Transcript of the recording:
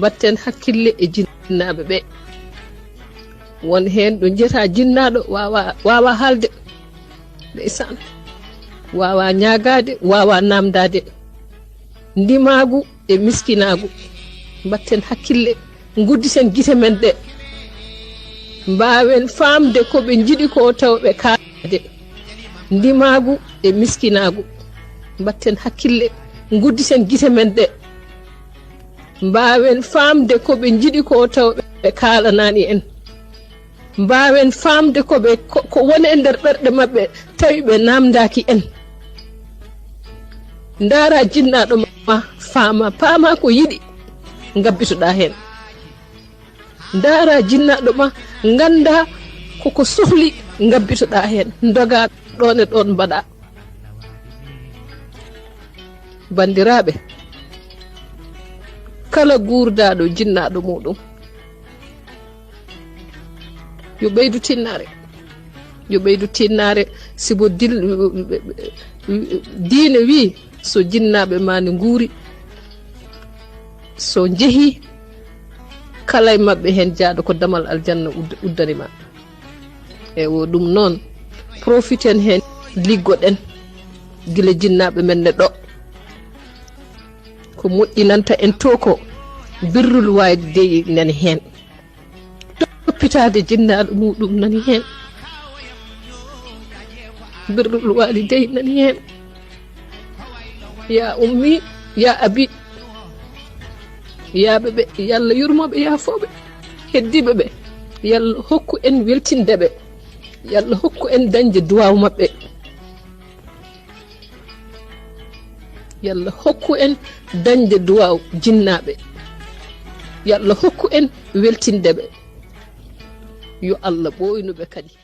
batten hakkille e jinnaaɓe ɓe won heen ɗo jeta jinnaaɗo wawa haalde ndeysaan wawa ñaagaade wawa namdade ndimaagu e miskinaagu batten hakkille gudditen gite men ɗe mbawen famde ko ɓe jiɗi ko taw ɓe kaade ndimaagu e miskinaagu batten hakkille gudditen gite men ɗe mbawen famde ko ɓe jiɗi ko taw ɓe kaalanani en mbawen famde ko woni e nder ɓerɗe maɓɓe tawi ɓe namdaki en ndaara jinnaɗo ma paama ko yiɗi ngabbitoɗa hen ndaara jinnaɗo ma ganda koko sohli ngabbitoɗa hen doga ɗon e ɗon mbaɗa bandiraɓe kala guurdaɗo jinnaɗo muɗum yo ɓeydu tinnare sibo diine wi so jinnaɓe ma ne nguuri so jeehi kala e mabɓe hen jaaɗo ko damal aljanna uddanima e wo ɗum noon profiten hen liggoɗen gila jinnaɓe men ne ɗo ko moƴƴinanta en to ko birrul waalideyni nani hen toppitade jinnaɗo muɗum nani hen birrul walideyni nani hen ya ummi ya abi yaɓeɓe yallah yurmoɓe yafoɓe heddiɓe ɓe yallah hokku en weltindeɓe yallah hokku en dañde duwaw mabɓe yallah hokku en dañde duwaw jinnaɓe yallah hokku en weltindeɓe yo Allah ɓoynuɓe kadi